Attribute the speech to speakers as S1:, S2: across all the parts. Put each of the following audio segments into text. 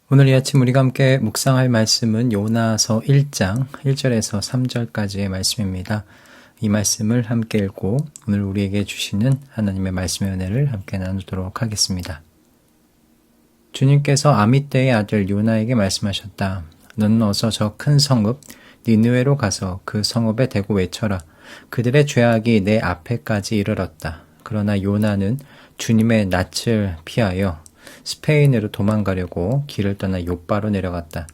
S1: 오늘 이 아침 우리가 함께 묵상할 말씀은 요나서 1장 1절에서 3절까지의 말씀입니다. 이 말씀을 함께 읽고 오늘 우리에게 주시는 하나님의 말씀의 은혜를 함께 나누도록 하겠습니다. 주님께서 아미떼의 아들 요나에게 말씀하셨다. 너는 어서 저 큰 성읍 니느웨로 가서 그 성읍에 대고 외쳐라. 그들의 죄악이 내 앞에까지 이르렀다. 그러나 요나는 주님의 낯을 피하여 스페인으로 도망가려고 길을 떠나 욥바로 내려갔다.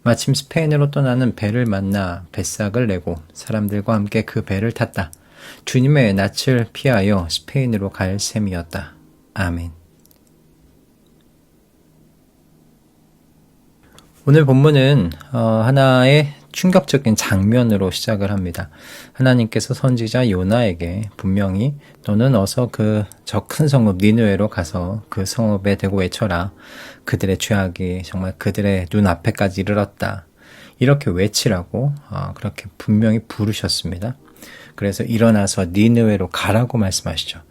S1: 마침 스페인으로 떠나는 배를 만나 뱃삭을 내고 사람들과 함께 그 배를 탔다. 주님의 낯을 피하여 스페인으로 갈 셈이었다. 아멘. 오늘 본문은 하나의 충격적인 장면으로 시작을 합니다. 하나님께서 선지자 요나에게 분명히 너는 어서 저 큰 성읍 니느웨로 가서 그 성읍에 대고 외쳐라. 그들의 죄악이 정말 그들의 눈앞에까지 이르렀다. 이렇게 외치라고 그렇게 분명히 부르셨습니다. 그래서 일어나서 니느웨로 가라고 말씀하시죠.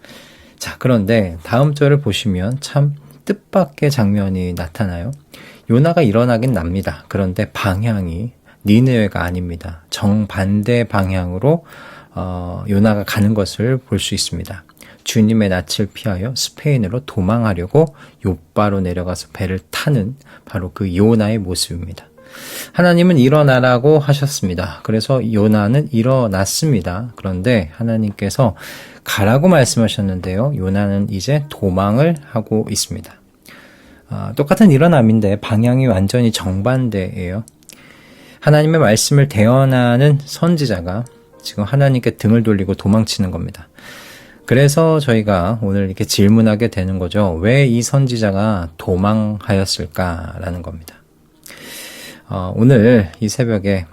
S1: 자, 그런데 다음 절을 보시면 참 뜻밖의 장면이 나타나요. 요나가 일어나긴 납니다. 그런데 방향이 니느웨가 아닙니다. 정반대 방향으로 요나가 가는 것을 볼 수 있습니다. 주님의 낯을 피하여 스페인으로 도망하려고 욥바로 내려가서 배를 타는 바로 그 요나의 모습입니다. 하나님은 일어나라고 하셨습니다. 그래서 요나는 일어났습니다. 그런데 하나님께서 가라고 말씀하셨는데요. 요나는 이제 도망을 하고 있습니다. 똑같은 일어남인데 방향이 완전히 정반대예요. 하나님의 말씀을 대언하는 선지자가 지금 하나님께 등을 돌리고 도망치는 겁니다. 그래서 저희가 오늘 이렇게 질문하게 되는 거죠. 왜 이 선지자가 도망하였을까라는 겁니다. 오늘 이 새벽에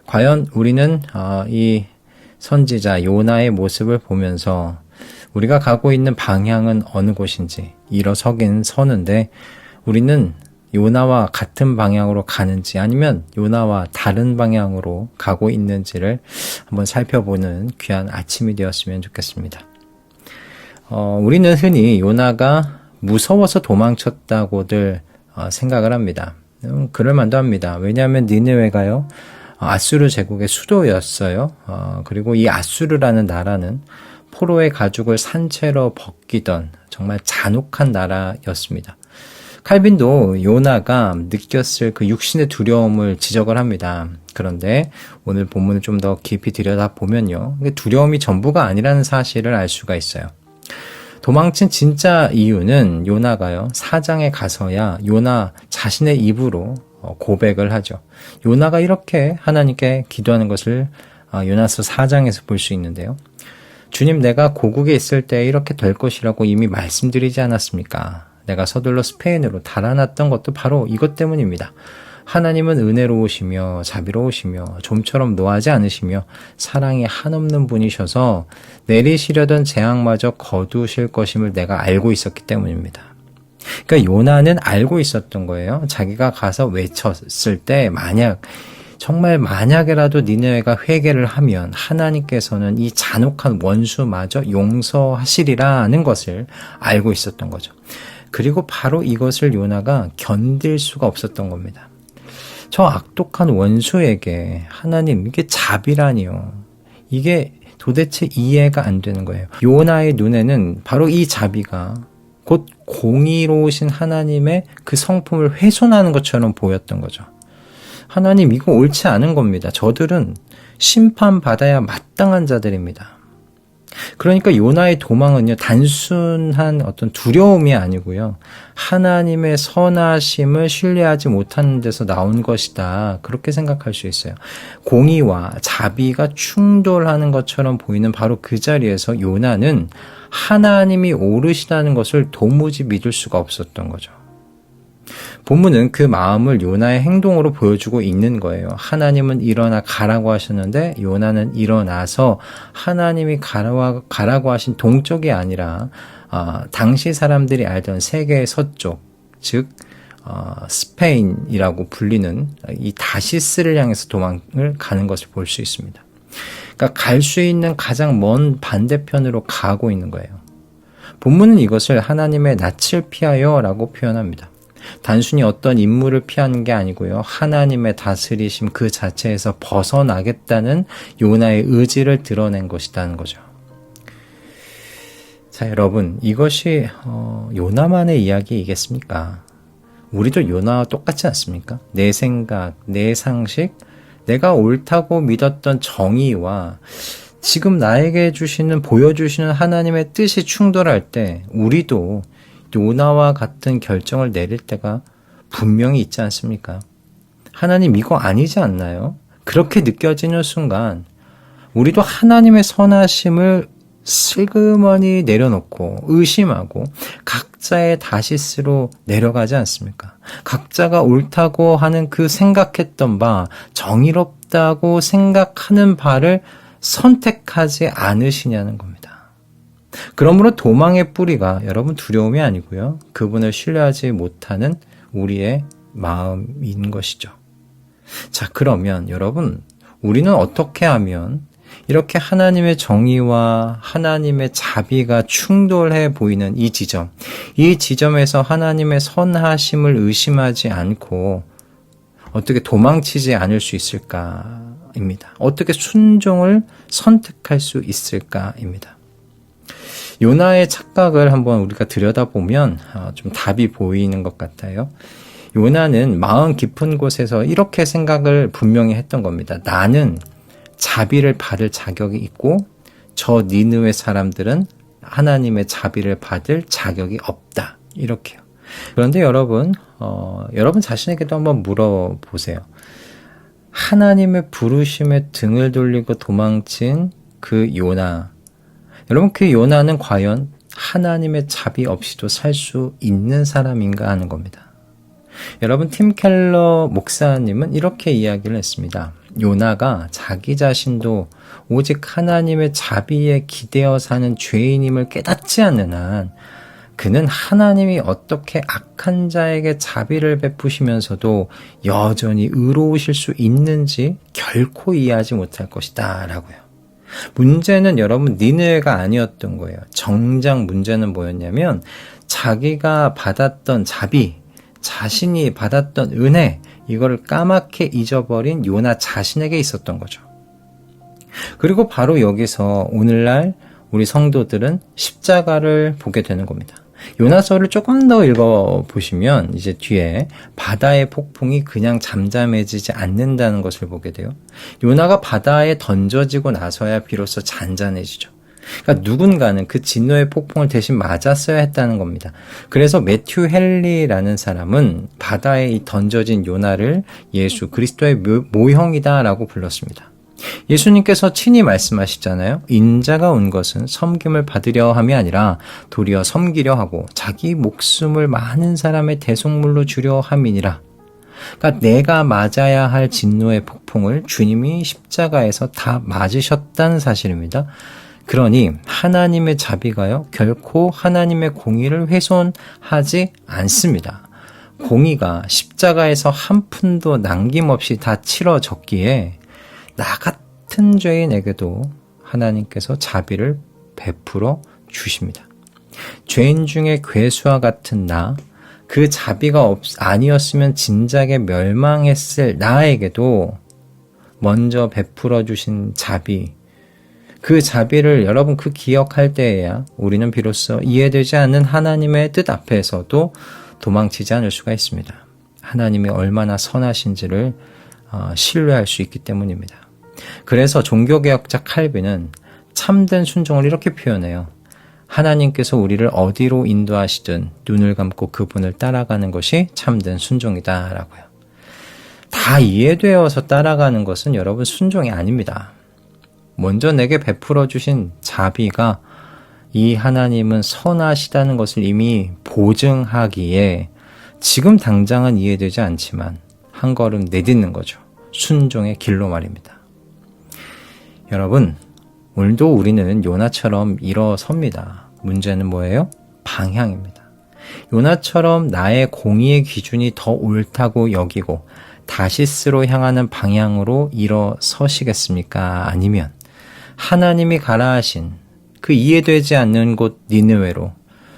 S1: 과연 우리는 이 선지자 요나의 모습을 보면서 우리가 가고 있는 방향은 어느 곳인지 일어서긴 서는데 우리는 요나와 같은 방향으로 가는지 아니면 요나와 다른 방향으로 가고 있는지를 한번 살펴보는 귀한 아침이 되었으면 좋겠습니다. 우리는 흔히 요나가 무서워서 도망쳤다고들 생각을 합니다. 그럴만도 합니다. 왜냐하면 니느웨가요 아수르 제국의 수도였어요. 그리고 이 아수르라는 나라는 포로의 가죽을 산채로 벗기던 정말 잔혹한 나라였습니다. 칼빈도 요나가 느꼈을 그 육신의 두려움을 지적을 합니다. 그런데 오늘 본문을 좀 더 깊이 들여다보면요. 두려움이 전부가 아니라는 사실을 알 수가 있어요. 도망친 진짜 이유는 요나가요. 4장에 가서야 요나 자신의 입으로 고백을 하죠. 요나가 이렇게 하나님께 기도하는 것을 요나서 4장에서 볼 수 있는데요. 주님, 내가 고국에 있을 때 이렇게 될 것이라고 이미 말씀드리지 않았습니까? 내가 서둘러 스페인으로 달아났던 것도 바로 이것 때문입니다. 하나님은 은혜로우시며 자비로우시며 좀처럼 노하지 않으시며 사랑이 한없는 분이셔서 내리시려던 재앙마저 거두실 것임을 내가 알고 있었기 때문입니다. 그러니까 요나는 알고 있었던 거예요. 자기가 가서 외쳤을 때 정말 만약에라도 니느웨가 회개를 하면 하나님께서는 이 잔혹한 원수마저 용서하시리라는 것을 알고 있었던 거죠. 그리고 바로 이것을 요나가 견딜 수가 없었던 겁니다. 저 악독한 원수에게 하나님, 이게 자비라니요. 이게 도대체 이해가 안 되는 거예요. 요나의 눈에는 바로 이 자비가 곧 공의로우신 하나님의 그 성품을 훼손하는 것처럼 보였던 거죠. 하나님, 이거 옳지 않은 겁니다. 저들은 심판받아야 마땅한 자들입니다. 그러니까 요나의 도망은요, 단순한 어떤 두려움이 아니고요, 하나님의 선하심을 신뢰하지 못하는 데서 나온 것이다. 그렇게 생각할 수 있어요. 공의와 자비가 충돌하는 것처럼 보이는 바로 그 자리에서 요나는 하나님이 옳으시다는 것을 도무지 믿을 수가 없었던 거죠. 본문은 그 마음을 요나의 행동으로 보여주고 있는 거예요. 하나님은 일어나 가라고 하셨는데 요나는 일어나서 하나님이 가라고 하신 동쪽이 아니라 당시 사람들이 알던 세계의 서쪽, 즉 스페인이라고 불리는 이 다시스를 향해서 도망을 가는 것을 볼 수 있습니다. 그러니까 갈 수 있는 가장 먼 반대편으로 가고 있는 거예요. 본문은 이것을 하나님의 낯을 피하여 라고 표현합니다. 단순히 어떤 임무를 피하는 게 아니고요. 하나님의 다스리심 그 자체에서 벗어나겠다는 요나의 의지를 드러낸 것이라는 거죠. 자, 여러분, 이것이 요나만의 이야기이겠습니까? 우리도 요나와 똑같지 않습니까? 내 생각, 내 상식, 내가 옳다고 믿었던 정의와 지금 나에게 보여주시는 하나님의 뜻이 충돌할 때 우리도 요나와 같은 결정을 내릴 때가 분명히 있지 않습니까? 하나님 이거 아니지 않나요? 그렇게 느껴지는 순간 우리도 하나님의 선하심을 슬그머니 내려놓고 의심하고 각자의 다시스로 내려가지 않습니까? 각자가 옳다고 하는 그 생각했던 바, 정의롭다고 생각하는 바를 선택하지 않으시냐는 겁니다. 그러므로 도망의 뿌리가 여러분 두려움이 아니고요. 그분을 신뢰하지 못하는 우리의 마음인 것이죠. 자, 그러면 여러분, 우리는 어떻게 하면 이렇게 하나님의 정의와 하나님의 자비가 충돌해 보이는 이 지점에서 하나님의 선하심을 의심하지 않고 어떻게 도망치지 않을 수 있을까입니다. 어떻게 순종을 선택할 수 있을까입니다. 요나의 착각을 한번 우리가 들여다보면 좀 답이 보이는 것 같아요. 요나는 마음 깊은 곳에서 이렇게 생각을 분명히 했던 겁니다. 나는 자비를 받을 자격이 있고 저 니느웨 사람들은 하나님의 자비를 받을 자격이 없다. 이렇게요. 그런데 여러분 자신에게도 한번 물어보세요. 하나님의 부르심에 등을 돌리고 도망친 그 요나, 여러분 그 요나는 과연 하나님의 자비 없이도 살 수 있는 사람인가 하는 겁니다. 여러분 팀 켈러 목사님은 이렇게 이야기를 했습니다. 요나가 자기 자신도 오직 하나님의 자비에 기대어 사는 죄인임을 깨닫지 않는 한 그는 하나님이 어떻게 악한 자에게 자비를 베푸시면서도 여전히 의로우실 수 있는지 결코 이해하지 못할 것이다 라고요. 문제는 여러분 니느웨가 아니었던 거예요. 정작 문제는 뭐였냐면 자기가 받았던 자비, 자신이 받았던 은혜, 이거를 까맣게 잊어버린 요나 자신에게 있었던 거죠. 그리고 바로 여기서 오늘날 우리 성도들은 십자가를 보게 되는 겁니다. 요나서를 조금 더 읽어보시면 이제 뒤에 바다의 폭풍이 그냥 잠잠해지지 않는다는 것을 보게 돼요. 요나가 바다에 던져지고 나서야 비로소 잔잔해지죠. 그러니까 누군가는 그 진노의 폭풍을 대신 맞았어야 했다는 겁니다. 그래서 매튜 헨리라는 사람은 바다에 이 던져진 요나를 예수 그리스도의 모형이다라고 불렀습니다. 예수님께서 친히 말씀하시잖아요. 인자가 온 것은 섬김을 받으려 함이 아니라 도리어 섬기려 하고 자기 목숨을 많은 사람의 대속물로 주려 함이니라. 그러니까 내가 맞아야 할 진노의 폭풍을 주님이 십자가에서 다 맞으셨다는 사실입니다. 그러니 하나님의 자비가요, 결코 하나님의 공의를 훼손하지 않습니다. 공의가 십자가에서 한 푼도 남김없이 다 치러졌기에 나 같은 죄인에게도 하나님께서 자비를 베풀어 주십니다. 죄인 중에 괴수와 같은 나, 그 자비가 아니었으면 진작에 멸망했을 나에게도 먼저 베풀어 주신 자비, 그 자비를 여러분 기억할 때에야 우리는 비로소 이해되지 않는 하나님의 뜻 앞에서도 도망치지 않을 수가 있습니다. 하나님이 얼마나 선하신지를 신뢰할 수 있기 때문입니다. 그래서 종교개혁자 칼빈은 참된 순종을 이렇게 표현해요. 하나님께서 우리를 어디로 인도하시든 눈을 감고 그분을 따라가는 것이 참된 순종이다 라고요. 다 이해되어서 따라가는 것은 여러분 순종이 아닙니다. 먼저 내게 베풀어 주신 자비가 이 하나님은 선하시다는 것을 이미 보증하기에 지금 당장은 이해되지 않지만 한 걸음 내딛는 거죠. 순종의 길로 말입니다. 여러분, 오늘도 우리는 요나처럼 일어섭니다. 문제는 뭐예요? 방향입니다. 요나처럼 나의 공의의 기준이 더 옳다고 여기고 다시스로 향하는 방향으로 일어서시겠습니까? 아니면 하나님이 가라 하신 그 이해되지 않는 곳 니느웨로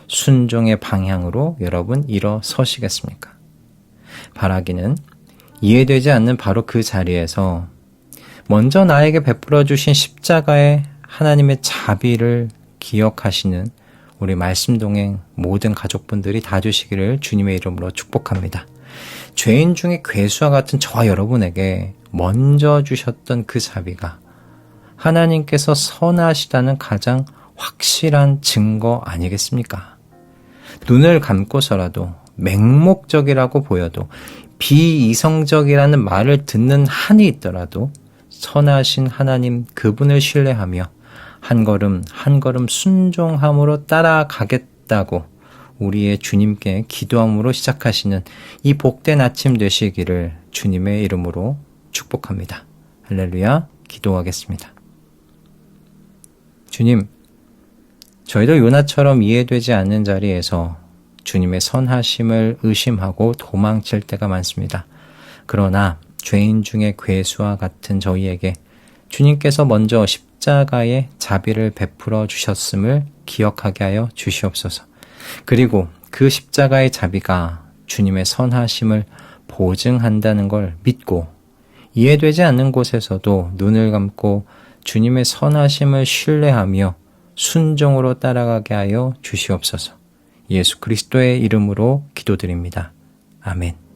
S1: 순종의 방향으로 여러분 일어서시겠습니까? 바라기는 이해되지 않는 바로 그 자리에서 먼저 나에게 베풀어 주신 십자가의 하나님의 자비를 기억하시는 우리 말씀동행 모든 가족분들이 다 되시기를 주님의 이름으로 축복합니다. 죄인 중에 괴수와 같은 저와 여러분에게 먼저 주셨던 그 자비가 하나님께서 선하시다는 가장 확실한 증거 아니겠습니까? 눈을 감고서라도 맹목적이라고 보여도 비이성적이라는 말을 듣는 한이 있더라도 선하신 하나님 그분을 신뢰하며 한 걸음 한 걸음 순종함으로 따라가겠다고 우리의 주님께 기도함으로 시작하시는 이 복된 아침 되시기를 주님의 이름으로 축복합니다. 할렐루야. 기도하겠습니다. 주님, 저희도 요나처럼 이해되지 않는 자리에서 주님의 선하심을 의심하고 도망칠 때가 많습니다. 그러나 죄인 중에 괴수와 같은 저희에게 주님께서 먼저 십자가의 자비를 베풀어 주셨음을 기억하게 하여 주시옵소서. 그리고 그 십자가의 자비가 주님의 선하심을 보증한다는 걸 믿고 이해되지 않는 곳에서도 눈을 감고 주님의 선하심을 신뢰하며 순종으로 따라가게 하여 주시옵소서. 예수 그리스도의 이름으로 기도드립니다. 아멘.